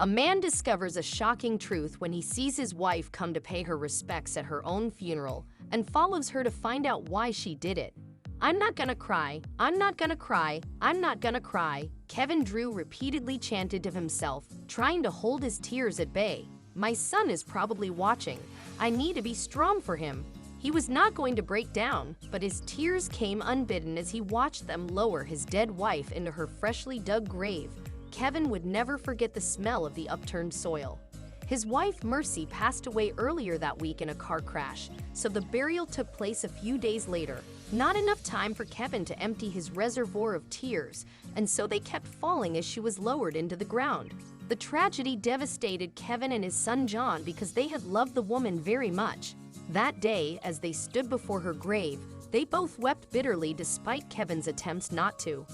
A man discovers a shocking truth when he sees his wife come to pay her respects at her own funeral and follows her to find out why she did it. "I'm not gonna cry, I'm not gonna cry, I'm not gonna cry," Kevin Drew repeatedly chanted to himself, trying to hold his tears at bay. "My son is probably watching. I need to be strong for him." He was not going to break down, but his tears came unbidden as he watched them lower his dead wife into her freshly dug grave. Kevin would never forget the smell of the upturned soil. His wife, Mercy, passed away earlier that week in a car crash, so the burial took place a few days later. Not enough time for Kevin to empty his reservoir of tears, and so they kept falling as she was lowered into the ground. The tragedy devastated Kevin and his son John because they had loved the woman very much. That day, as they stood before her grave, they both wept bitterly despite Kevin's attempts not to.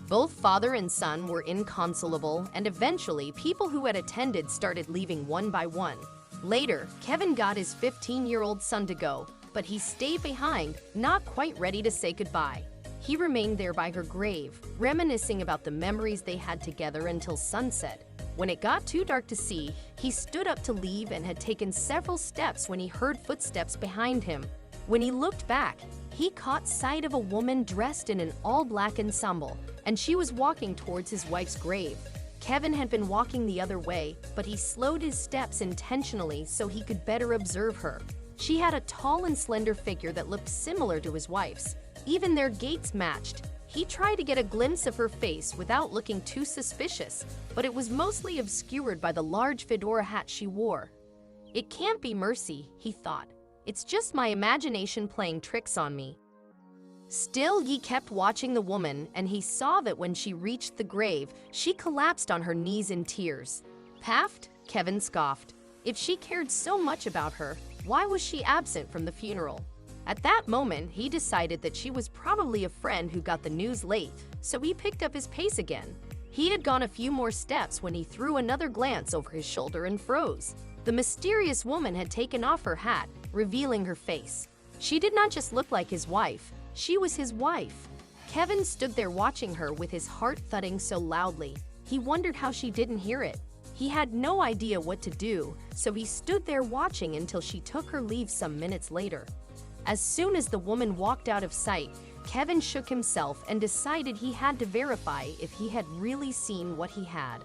Both father and son were inconsolable, and eventually people who had attended started leaving one by one. Later, Kevin got his 15-year-old son to go, but he stayed behind, not quite ready to say goodbye. He remained there by her grave, reminiscing about the memories they had together until sunset. When it got too dark to see, he stood up to leave and had taken several steps when he heard footsteps behind him. When he looked back, he caught sight of a woman dressed in an all-black ensemble, and she was walking towards his wife's grave. Kevin had been walking the other way, but he slowed his steps intentionally so he could better observe her. She had a tall and slender figure that looked similar to his wife's. Even their gaits matched. He tried to get a glimpse of her face without looking too suspicious, but it was mostly obscured by the large fedora hat she wore. "It can't be Mercy," he thought. "It's just my imagination playing tricks on me." Still, he kept watching the woman, and he saw that when she reached the grave, she collapsed on her knees in tears. "Paffed?" Kevin scoffed. If she cared so much about her, why was she absent from the funeral? At that moment, he decided that she was probably a friend who got the news late, so he picked up his pace again. He had gone a few more steps when he threw another glance over his shoulder and froze. The mysterious woman had taken off her hat, revealing her face. She did not just look like his wife, she was his wife. Kevin stood there watching her with his heart thudding so loudly. He wondered how she didn't hear it. He had no idea what to do, so he stood there watching until she took her leave some minutes later. As soon as the woman walked out of sight, Kevin shook himself and decided he had to verify if he had really seen what he had.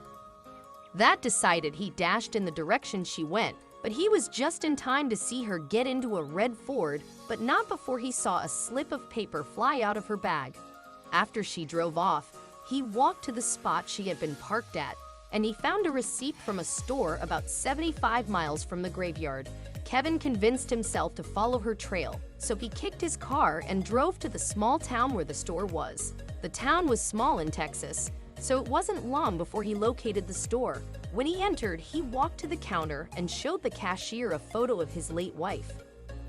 That decided, he dashed in the direction she went, but he was just in time to see her get into a red Ford, but not before he saw a slip of paper fly out of her bag. After she drove off, he walked to the spot she had been parked at, and he found a receipt from a store about 75 miles from the graveyard. Kevin convinced himself to follow her trail, so he kicked his car and drove to the small town where the store was. The town was small in Texas, so it wasn't long before he located the store. When he entered, he walked to the counter and showed the cashier a photo of his late wife.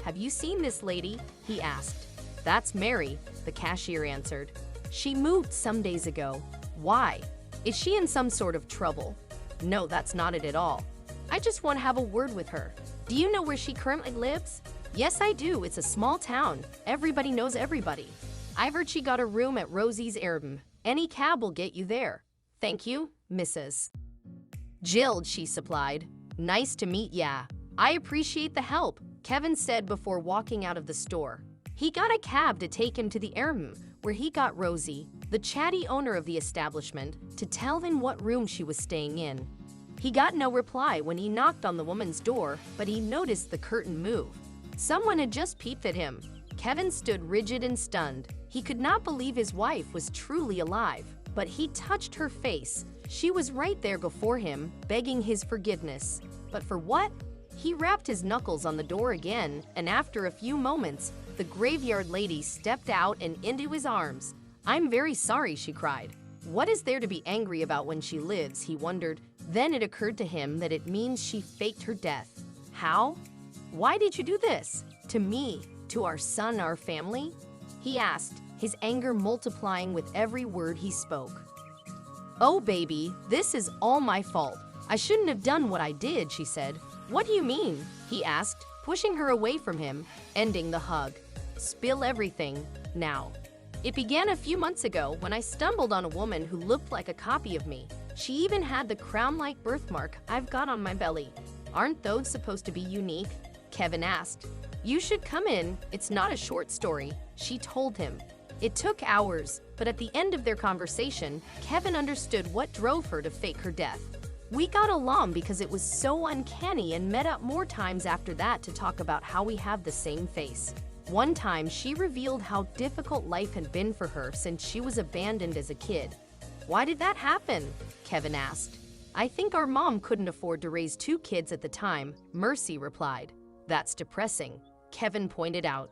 "Have you seen this lady?" he asked. "That's Mary," the cashier answered. "She moved some days ago." "Why? Is she in some sort of trouble?" "No, that's not it at all. I just want to have a word with her." "Do you know where she currently lives?" "Yes, I do. It's a small town. Everybody knows everybody. I've heard she got a room at Rosie's Airbnb. Any cab will get you there." "Thank you, Mrs. Jill," she supplied. "Nice to meet ya. I appreciate the help," Kevin said before walking out of the store. He got a cab to take him to the Airbnb, where he got Rosie, the chatty owner of the establishment, to tell him what room she was staying in. He got no reply when he knocked on the woman's door, but he noticed the curtain move. Someone had just peeped at him. Kevin stood rigid and stunned. He could not believe his wife was truly alive, but he touched her face. She was right there before him, begging his forgiveness. But for what? He rapped his knuckles on the door again, and after a few moments, the graveyard lady stepped out and into his arms. "I'm very sorry," she cried. What is there to be angry about when she lives, he wondered. Then it occurred to him that it means she faked her death. How? Why did you do this? To me? To our son, our family? He asked, his anger multiplying with every word he spoke. "Oh, baby, this is all my fault. I shouldn't have done what I did," she said. "What do you mean?" he asked, pushing her away from him, ending the hug. "Spill everything, now." "It began a few months ago when I stumbled on a woman who looked like a copy of me. She even had the crown-like birthmark I've got on my belly. Aren't those supposed to be unique? Kevin asked. You should come in, it's not a short story, she told him. It took hours, but at the end of their conversation, Kevin understood what drove her to fake her death. We got along because it was so uncanny and met up more times after that to talk about how we have the same face. One time, she revealed how difficult life had been for her since she was abandoned as a kid. Why did that happen? Kevin asked. I think our mom couldn't afford to raise 2 kids at the time, Mercy replied. That's depressing, Kevin pointed out.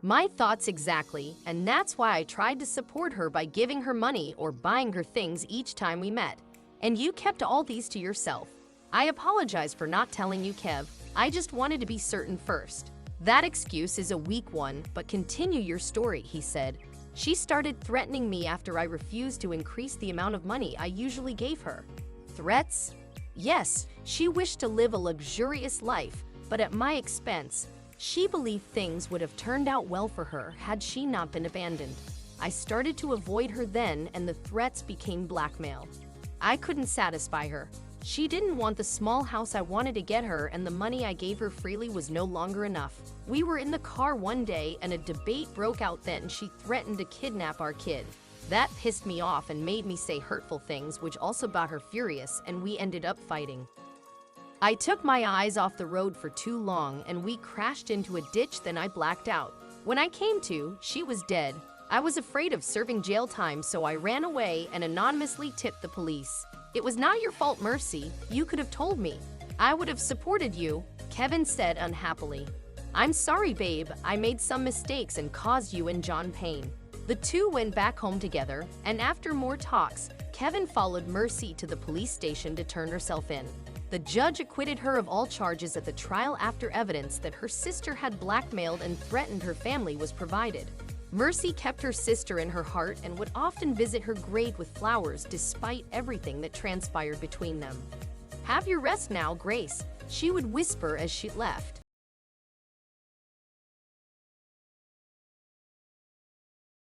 My thoughts exactly, and that's why I tried to support her by giving her money or buying her things each time we met. And you kept all these to yourself. I apologize for not telling you, Kev. I just wanted to be certain first. That excuse is a weak one, but continue your story, he said. She started threatening me after I refused to increase the amount of money I usually gave her. Threats? Yes, she wished to live a luxurious life, but at my expense. She believed things would have turned out well for her had she not been abandoned. I started to avoid her then, and the threats became blackmail. I couldn't satisfy her. She didn't want the small house I wanted to get her, and the money I gave her freely was no longer enough. We were in the car one day, and a debate broke out then. She threatened to kidnap our kid. That pissed me off and made me say hurtful things, which also got her furious, and we ended up fighting. I took my eyes off the road for too long, and we crashed into a ditch, then I blacked out. When I came to, she was dead. I was afraid of serving jail time, so I ran away and anonymously tipped the police. It was not your fault, Mercy. You could have told me. I would have supported you, Kevin said unhappily. I'm sorry, babe. I made some mistakes and caused you and John pain. The two went back home together, and after more talks, Kevin followed Mercy to the police station to turn herself in. The judge acquitted her of all charges at the trial after evidence that her sister had blackmailed and threatened her family was provided. Mercy kept her sister in her heart and would often visit her grave with flowers despite everything that transpired between them. Have your rest now, Grace, she would whisper as she left.